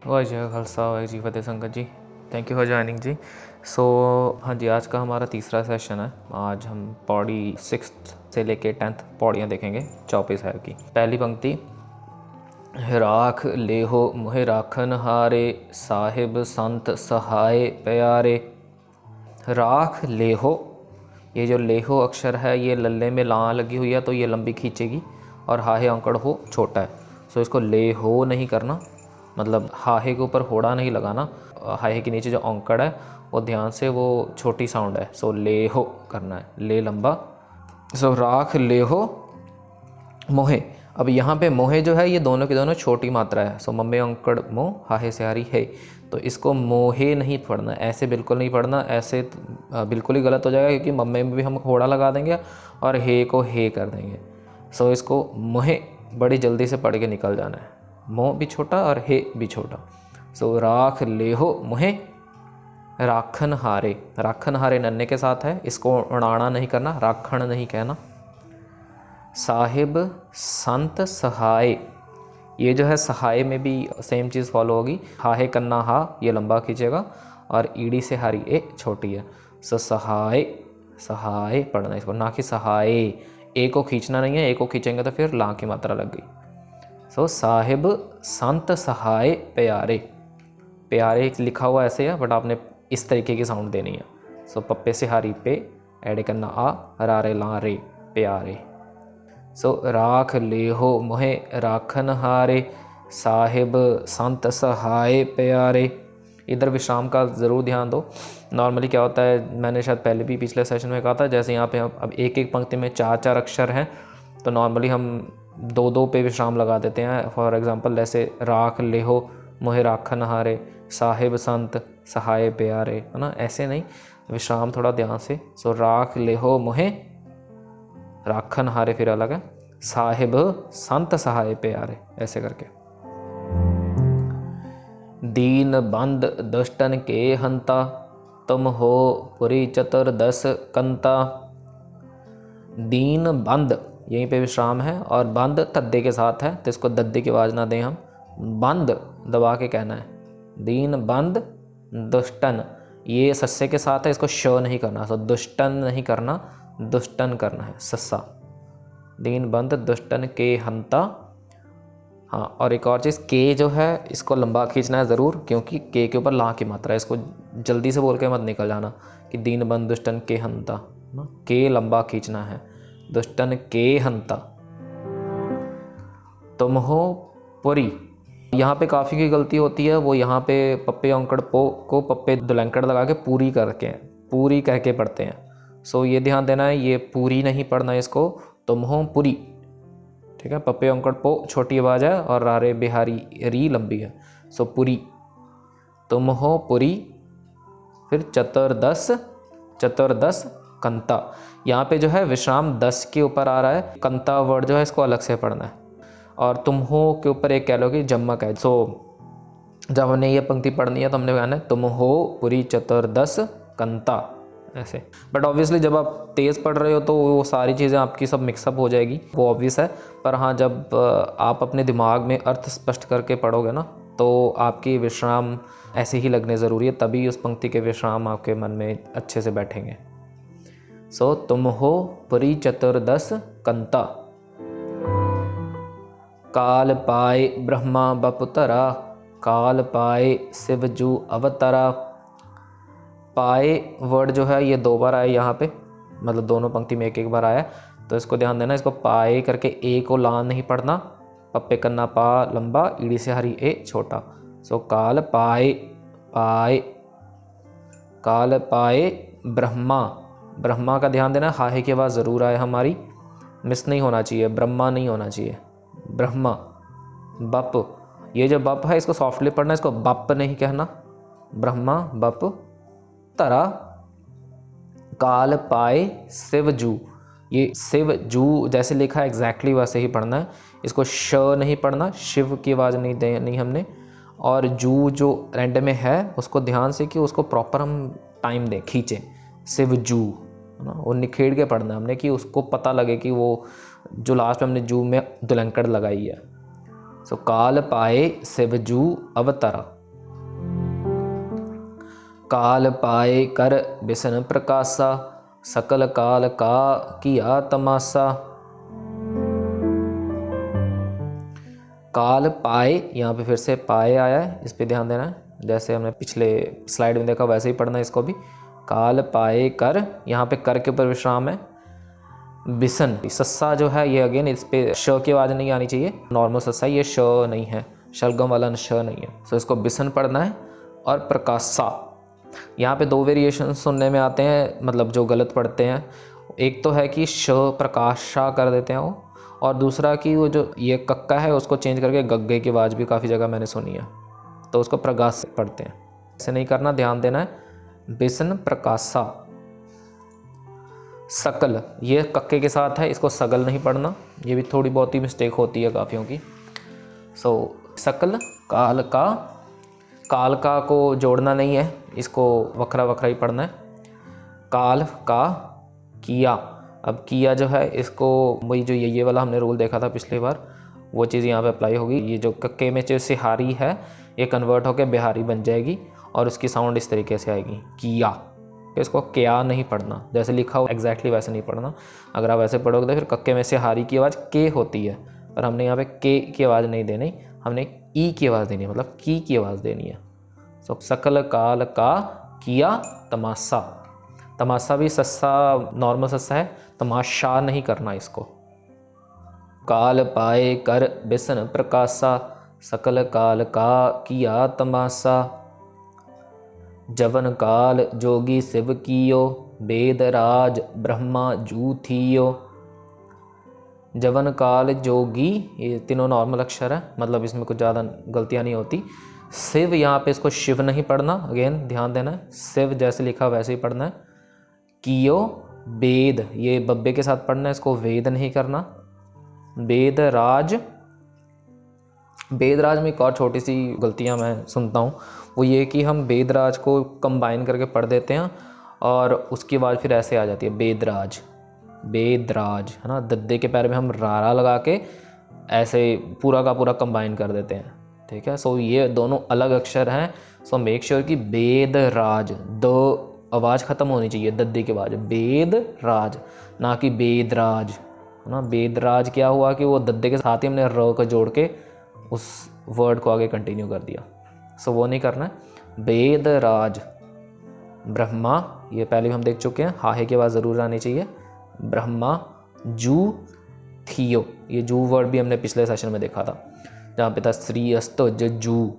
वाह जी का खालसा वाह जी फतेह संगत जी। थैंक यू फॉर ज्वाइनिंग जी। सो हाँ जी, आज का हमारा तीसरा सेशन है। आज हम पौड़ी 6th से लेके 10th पौड़ियाँ देखेंगे चौपई साहब की। पहली पंक्ति, राख लेहो मोहे राखन हारे, साहिब संत सहाय प्यारे। राख लेहो, ये जो लेहो अक्षर है ये लल्ले में ला लगी हुई है तो ये लंबी खींचेगी, और हाहे औंकड़ हो छोटा है। सो इसको ले हो नहीं करना, मतलब हाहे के ऊपर होड़ा नहीं लगाना। हाहे के नीचे जो औंकड़ है वो ध्यान से, वो छोटी साउंड है। सो ले हो करना है, ले लंबा। सो राख ले हो मोहे। अब यहाँ पे मोहे जो है ये दोनों की दोनों छोटी मात्रा है। सो मम्मे औंकड़ मो, हाहे से हारी है, तो इसको मोहे नहीं पढ़ना, ऐसे बिल्कुल नहीं पढ़ना। ऐसे बिल्कुल ही गलत हो जाएगा, क्योंकि मम्मे में भी हम होड़ा लगा देंगे और हे को हे कर देंगे। सो इसको मोहे बड़ी जल्दी से पढ़ के निकल जाना है। मोह भी छोटा और हे भी छोटा। सो राख लेहो मोहे राखन हारे। राखन हारे नन्हे के साथ है, इसको उड़ाना नहीं करना, राखण नहीं कहना। साहिब संत सहाय, ये जो है सहाय में भी सेम चीज़ फॉलो होगी। हाहे कन्ना हा ये लंबा खींचेगा, और ईड़ी से हारी ए छोटी है। सो सहाय, सहाय पढ़ना इसको, ना कि सहाय। ए को खींचना नहीं है, ए को खींचेंगे तो फिर ला की मात्रा लग गई। सो साहिब संत सहाय प्यारे। प्यारे लिखा हुआ ऐसे है, बट आपने इस तरीके की साउंड देनी है। सो पप्पे से हारी पे, एड़े करना आ, रारे ला रे, प्यारे। सो राख लेहो मोहे राखन हारे, साहिब संत सहाय प्यारे। इधर विश्राम का ज़रूर ध्यान दो। नॉर्मली क्या होता है, मैंने शायद पहले भी पिछले सेशन में कहा था, जैसे यहाँ पे अब एक एक पंक्ति में 4 अक्षर हैं, तो नॉर्मली हम 2 पे विश्राम लगा देते हैं। फॉर एग्जांपल जैसे राख लेहो मोहे राखन हारे, साहिब संत सहाय प्यारे, है ना। ऐसे नहीं, विश्राम थोड़ा ध्यान से। सो राख लेहो मोहे राखन हारे फिर अलग है, साहिब संत सहाय प्यारे, ऐसे करके। दीन बंद दुष्टन के हंता, तुम हो पुरी चतुर्दश कंता। दीन बंद यहीं पे विश्राम है, और बंद तद्दे के साथ है, तो इसको दद्दे की आवाज़ ना दें हम, बंद दबा के कहना है। दीन बंद दुष्टन, ये सस्से के साथ है, इसको श नहीं करना। सो दुष्टन नहीं करना, दुष्टन करना है, सस्सा। दीन बंद दुष्टन के हंता। हाँ, और एक और चीज़, के जो है इसको लंबा खींचना है ज़रूर, क्योंकि के ऊपर ला की मात्रा है। इसको जल्दी से बोल के मत निकल जाना कि दीन बंद दुष्टन के हंता, के लंबा खींचना है, दुष्टन के हंता। तुम हो पुरी, यहाँ पे काफ़ी की गलती होती है, वो यहाँ पे पप्पे औंकड़ पो को पप्पे दुलंकड़ लगा के पूरी करके, पूरी कह के पढ़ते हैं। सो ये ध्यान देना है, ये पूरी नहीं पढ़ना है इसको, तुम हो पुरी, ठीक है। पप्पे औंकड़ पो छोटी आवाज़ है, और रारे बिहारी री लंबी है। सो पुरी, तुम हो पुरी। फिर चतुर्दश, चतुर्दश कंता, यहाँ पे जो है विश्राम 10 के ऊपर आ रहा है, कंता वर्ड जो है इसको अलग से पढ़ना है, और तुम हो के ऊपर एक कह लो कि जम्मक है। सो जब हमने ये पंक्ति पढ़नी है तो हमने कहना है तुम हो पुरी चतुर्दश कंता, ऐसे। बट ऑब्वियसली जब आप तेज़ पढ़ रहे हो तो वो सारी चीज़ें आपकी सब मिक्सअप हो जाएगी, वो ऑब्वियस है। पर हाँ, जब आप अपने दिमाग में अर्थ स्पष्ट करके पढ़ोगे ना, तो आपकी विश्राम ऐसे ही लगने ज़रूरी है, तभी उस पंक्ति के विश्राम आपके मन में अच्छे से बैठेंगे। सो तुम हो पुरी चतुर्दश कंता, काल पाए ब्रह्मा बपुतरा, काल पाए शिवजू अवतरा। पाए वर्ड जो है ये 2 बार आया यहाँ पे, मतलब दोनों पंक्ति में एक एक बार आया, तो इसको ध्यान देना। इसको पाए करके ए को ला नहीं पढ़ना, पप्पे करना पा लंबा, ईड़ी से हरी ए छोटा। सो काल पाए, पाए, काल पाए ब्रह्मा, ब्रह्मा का ध्यान देना, हाहे की आवाज़ ज़रूर आए हमारी, मिस नहीं होना चाहिए, ब्रह्मा नहीं होना चाहिए, ब्रह्मा। बप, ये जो बप है इसको सॉफ्टली पढ़ना, इसको बप नहीं कहना, ब्रह्मा बप तरा। काल पाए शिवजू, ये शिवजू जैसे लिखा है एग्जैक्टली वैसे ही पढ़ना है, इसको श नहीं पढ़ना, शिव की आवाज़ नहीं देनी हमने। और जू जो एंड में है उसको ध्यान से, कि उसको प्रॉपर हम टाइम दें, खींचें, शिवजू, है ना, वो निखेड़ के पढ़ना है हमने, कि उसको पता लगे कि वो जो लास्ट में हमने जू में दुलंकड़ लगाई है। सो काल पाए शिवजू अवतरा, काल पाए कर बिसन प्रकाशा, सकल काल का किया तमाशा। काल पाए, यहाँ पे फिर से पाए आया है, इस पे ध्यान देना है। जैसे हमने पिछले स्लाइड में देखा वैसे ही पढ़ना है इसको भी। काल पाए कर, यहाँ पे कर के ऊपर विश्राम है। बिसन, सस्सा जो है ये अगेन इस पे श की आवाज़ नहीं आनी चाहिए, नॉर्मल सस्सा, ये श नहीं है, शलगम वाला श नहीं है। सो इसको बिसन पढ़ना है। और प्रकाशा, यहाँ पे दो वेरिएशन सुनने में आते हैं, मतलब जो गलत पढ़ते हैं। एक तो है कि श प्रकाशा कर देते हैं वो, और दूसरा कि वो जो ये कक्का है उसको चेंज करके गग्गे की आवाज़ भी काफ़ी जगह मैंने सुनी है, तो उसको प्रकाश पढ़ते हैं। ऐसे नहीं करना, ध्यान देना है। बिसन प्रकाशा। सकल, ये कक्के के साथ है, इसको सगल नहीं पढ़ना, ये भी थोड़ी बहुत ही मिस्टेक होती है काफ़ियों की। सो सकल, काल का, काल का को जोड़ना नहीं है, इसको वखरा वखरा ही पढ़ना है। काल का किया, अब किया जो है इसको वही जो ये वाला हमने रूल देखा था पिछली बार, वो चीज़ यहाँ पे अप्लाई होगी। ये जो कक्के में जो सिहारी है ये कन्वर्ट होकर बिहारी बन जाएगी और उसकी साउंड इस तरीके से आएगी, किया। इसको क्या नहीं पढ़ना, जैसे लिखा हो एग्जैक्टली वैसे नहीं पढ़ना। अगर आप वैसे पढ़ोगे तो फिर कक्के में से हारी की आवाज़ के होती है, पर हमने यहाँ पे के की आवाज़ नहीं देनी, हमने ई की आवाज़ देनी है, मतलब की आवाज़ देनी है। सो सकल काल का किया तमाशा, तमाशा भी सस्सा नॉर्मल सस्सा है, तमाशा नहीं करना इसको। काल पाए कर बिसन प्रकाशा, सकल काल का किया तमाशा। जवन काल जोगी शिव कियो, वेद राज ब्रह्मा जू थियो। जवन काल जोगी, ये तीनों नॉर्मल अक्षर है, मतलब इसमें कुछ ज़्यादा गलतियाँ नहीं होती। शिव, यहाँ पे इसको शिव नहीं पढ़ना, अगेन ध्यान देना है, शिव जैसे लिखा वैसे ही पढ़ना है। कियो, वेद, ये बब्बे के साथ पढ़ना है, इसको वेद नहीं करना। वेद राज, वेदराज में एक और छोटी सी गलतियाँ मैं सुनता हूँ, वो ये कि हम वेदराज को कंबाइन करके पढ़ देते हैं और उसके बाद फिर ऐसे आ जाती है वेदराज, वेदराज, है ना। दद्दे के पैर में हम रारा लगा के ऐसे पूरा का पूरा कंबाइन कर देते हैं, ठीक है। सो ये दोनों अलग अक्षर हैं। सो मेक श्योर कि वेदराज, दो आवाज़ ख़त्म होनी चाहिए दद्दे के बाद, वेदराज, ना कि वेदराज, है ना। वेदराज क्या हुआ कि वो दद्दे के साथ ही हमने र को जोड़ के उस वर्ड को आगे कंटिन्यू कर दिया। सो वो नहीं करना है। वेदराज, ब्रह्मा, ये पहले भी हम देख चुके हैं, हाहे की आवाज़ ज़रूर आनी चाहिए। ब्रह्मा जू थियो, ये जू वर्ड भी हमने पिछले सेशन में देखा था, जहाँ पे था श्री अस्तो जू,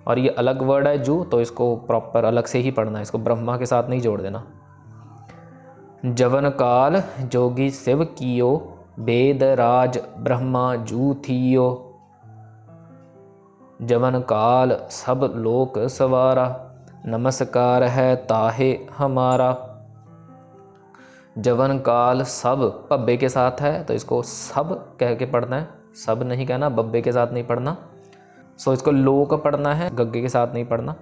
और ये अलग वर्ड है जू, तो इसको प्रॉपर अलग से ही पढ़ना है, इसको ब्रह्मा के साथ नहीं जोड़ देना। जवन काल जोगी शिव कियो, वेद राज ब्रह्मा जू थियो। जवन काल सब लोक सवारा, नमस्कार है ताहे हमारा। जवन काल सब बब्बे के साथ है, तो इसको सब कह के पढ़ना है, सब नहीं कहना, बब्बे के साथ नहीं पढ़ना। सो इसको लोक पढ़ना है, गग्गे के साथ नहीं पढ़ना।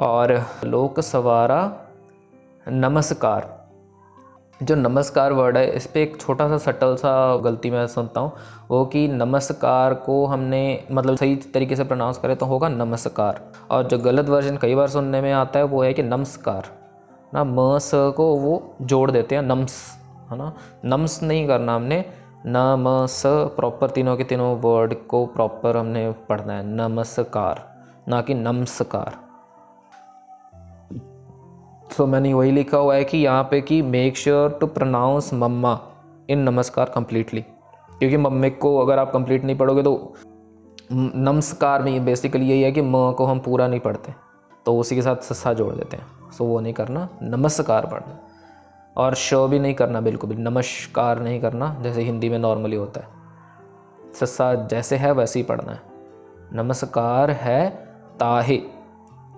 और लोक सवारा नमस्कार, जो नमस्कार वर्ड है इस पर एक छोटा सा सटल सा गलती मैं सुनता हूँ, वो कि नमस्कार को हमने मतलब सही तरीके से प्रोनाउंस करें तो होगा नमस्कार, और जो गलत वर्जन कई बार सुनने में आता है वो है कि नमस्कार, ना म स को वो जोड़ देते हैं नम्स, है ना। नम्स नहीं करना हमने, न म स प्रॉपर तीनों के तीनों वर्ड को प्रॉपर हमने पढ़ना है, नमस्कार ना कि नमस्कार। सो मैंने वही लिखा हुआ है कि यहाँ पे कि मेक श्योर टू प्रोनाउंस मम्मा इन नमस्कार कम्प्लीटली, क्योंकि मम्मे को अगर आप कंप्लीट नहीं पढ़ोगे तो नमस्कार में बेसिकली यही है कि म को हम पूरा नहीं पढ़ते, तो उसी के साथ सस्सा जोड़ देते हैं। सो वो नहीं करना, नमस्कार पढ़ना, और श भी नहीं करना, बिल्कुल भी नमस्कार नहीं करना जैसे हिंदी में नॉर्मली होता है। सस्सा जैसे है वैसे ही पढ़ना है। नमस्कार है ताहे,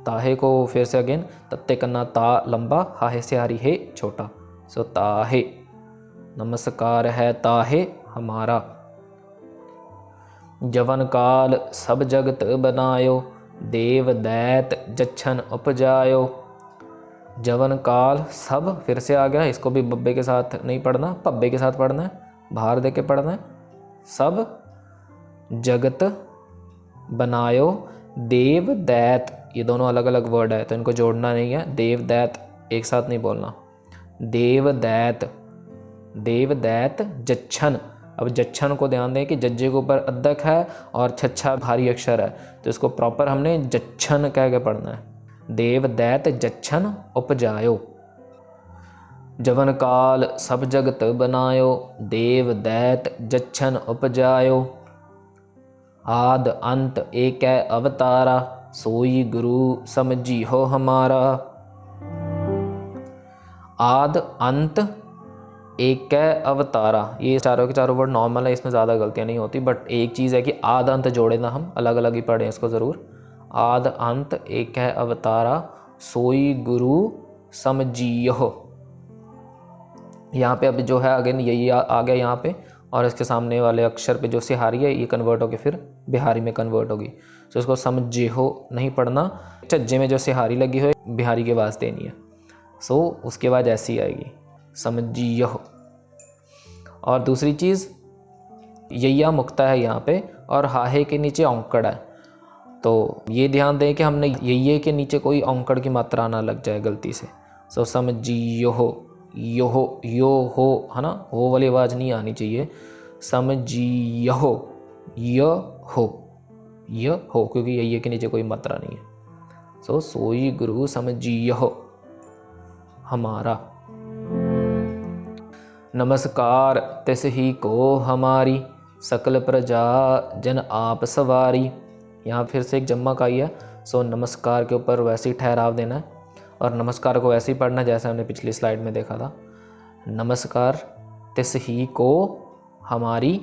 ताहे को फिर से अगेन, तत्ते कन्ना ता लंबा, हाहे से हारी हे छोटा, सो ताहे, नमस्कार है ताहे हमारा। जवन काल सब जगत बनायो, देव दैत जच्छन उपजायो। जवन काल सब फिर से आ गया, इसको भी बब्बे के साथ नहीं पढ़ना, पब्बे के साथ पढ़ना है, बाहर दे के पढ़ना है। सब जगत बनायो, देव दैत, ये दोनों अलग अलग वर्ड है तो इनको जोड़ना नहीं है, देव दैत एक साथ नहीं बोलना, देव दैत, देव दैत जच्छन। अब जच्छन को ध्यान दें कि जज्जे के ऊपर अद्धक है और छच्छा भारी अक्षर है, तो इसको प्रॉपर हमने जच्छन कह के पढ़ना है। देव दैत जच्छन उपजायो, जवन काल सब जगत बनायो, देव दैत जच्छन उपजायो, आद अंत एक अवतारा, सोई गुरु समझी हो हमारा। आद अंत एक अवतारा, ये चारों के चारों वर्ड नॉर्मल है, इसमें ज़्यादा गलतियाँ नहीं होती, बट एक चीज़ है कि आद अंत जोड़े ना, हम अलग अलग ही पढ़ें इसको ज़रूर। आद अंत एक अवतारा, सोई गुरु समझियो। यहाँ पे अब जो है अगेन यही आ गया यहाँ पे, और इसके सामने वाले अक्षर पे जो सिहारी है ये कन्वर्ट होगी फिर बिहारी में कन्वर्ट होगी, तो इसको समझियो नहीं पढ़ना, झज्जे में जो सिहारी लगी हो बिहारी के वास्ते नहीं है, सो उसके बाद ऐसी आएगी समझियो। और दूसरी चीज़ यैया मुक्ता है यहाँ पे और हाहे के नीचे औंकड़ है, तो ये ध्यान दें कि हमने ये के नीचे कोई औंकड़ की मात्रा ना लग जाए गलती से। सो समझियो हो, यो हो है ना, वो वाली आवाज़ नहीं आनी चाहिए, समझियो हो, य हो क्योंकि ये के नीचे कोई मात्रा नहीं है। सो सोई गुरु समझियो हो हमारा। नमस्कार तिस ही को हमारी, सकल प्रजा जन आप सवारी। यहाँ फिर से एक जम्मक आई है, सो नमस्कार के ऊपर वैसे ही ठहराव देना है और नमस्कार को वैसे ही पढ़ना जैसे हमने पिछली स्लाइड में देखा था। नमस्कार तिस ही को हमारी,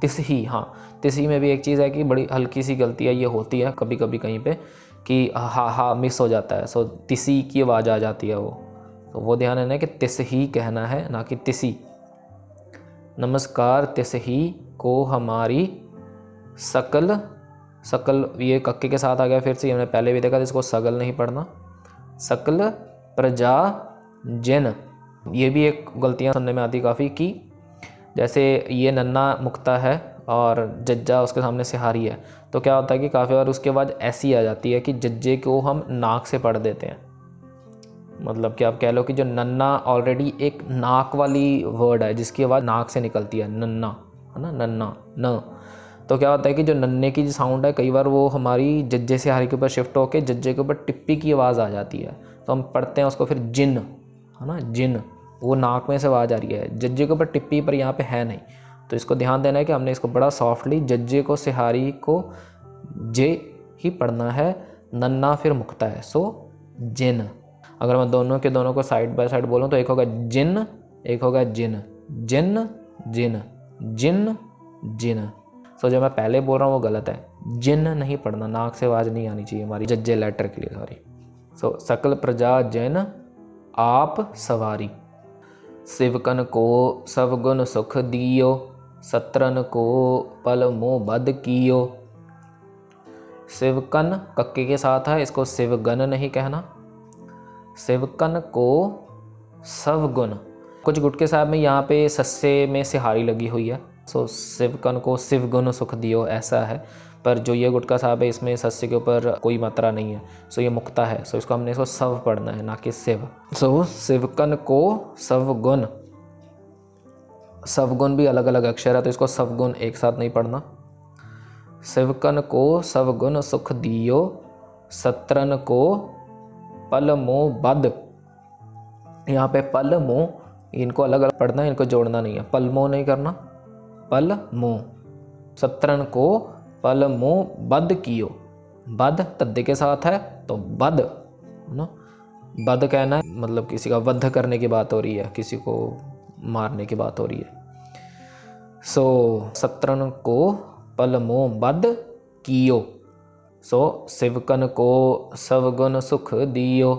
तिस ही, हाँ तिस ही में भी एक चीज़ है कि बड़ी हल्की सी गलती है, ये होती है कभी कभी कहीं पे कि हा मिस हो जाता है, सो तिसी की आवाज़ आ जाती है वो, तो वो ध्यान है ना कि तिस ही कहना है ना कि तिसी। नमस्कार तिस ही को हमारी, सकल, सकल ये कक्के के साथ आ गया, फिर से हमने पहले भी देखा था, इसको सगल नहीं पढ़ना, सकल प्रजा जन। ये भी एक गलतियां सुनने में आती काफ़ी कि जैसे ये नन्ना मुक्ता है और जज्जा उसके सामने सिहारी है, तो क्या होता है कि काफ़ी बार उसके बाद ऐसी आ जाती है कि जज्जे को हम नाक से पढ़ देते हैं, मतलब कि आप कह लो कि जो नन्ना ऑलरेडी एक नाक वाली वर्ड है जिसकी आवाज़ नाक से निकलती है, नन्ना है ना, नन्ना न, तो क्या होता है कि जो नन्ने की जो साउंड है कई बार वो हमारी जज्जे से हारी के ऊपर शिफ्ट होकर जज्जे के ऊपर टिप्पी की आवाज़ आ जाती है, तो हम पढ़ते हैं उसको फिर जिन, है ना, जिन, वो नाक में से आवाज़ आ रही है, जज्जे के ऊपर टिप्पी पर यहाँ पे है नहीं, तो इसको ध्यान देना है कि हमने इसको बड़ा सॉफ्टली जज्जे को सिहारी को जे ही पढ़ना है, नन्ना फिर मुक्ता है, सो जिन। अगर मैं दोनों के दोनों को साइड बाय साइड बोलूँ तो एक होगा जिन, एक होगा जिन, जिन जिन, जिन जिन। सो जो मैं पहले बोल रहा हूँ वो गलत है, जिन नहीं पढ़ना, नाक से आवाज़ नहीं आनी चाहिए हमारी जज्जे लेटर के लिए, सॉरी। सो सकल प्रजा जन आप सवारी, शिवकन को सब गुण सुख दियो, सत्रन को पल मोह बद कियो। शिवकन कक्के के साथ है, इसको शिवगन नहीं कहना, शिवकन को सब गुण, कुछ गुटके साहब में यहाँ पे सस्से में सिहारी लगी हुई है, सो शिवकन को शिव गुण सुख दियो ऐसा है, पर जो ये गुटका साहब है इसमें सस्से के ऊपर कोई मात्रा नहीं है, सो ये मुक्ता है, सो इसको हमने इसको सव पढ़ना है ना कि शिव। सो शिवकन को सब गुण, सब गुण भी अलग अलग अक्षर है तो इसको सब गुण एक साथ नहीं पढ़ना। शिवकन को सब गुण सुख दियो, सत्रन को पल मोह बद, यहाँ पे पल मोह इनको अलग अलग पढ़ना है, इनको जोड़ना नहीं है, पल मोह नहीं करना, पल मोह। सत्रन को पल मोह बद कियो, बद तद्दे के साथ है तो बद ना, बद कहना है मतलब किसी का वध करने की बात हो रही है, किसी को मारने की बात हो रही है। सो सत्रन को पल मोह बद कियो, सो शिवकन को सब गुण सुख दियो,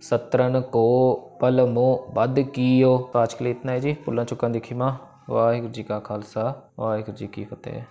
सत्रन को पल मोह बद कियो। तो आज के लिए इतना है जी। भुल्लां चुक्कां दिखी मां। वाहिगुरू जी का खालसा, वाहिगुरू जी की फतेह।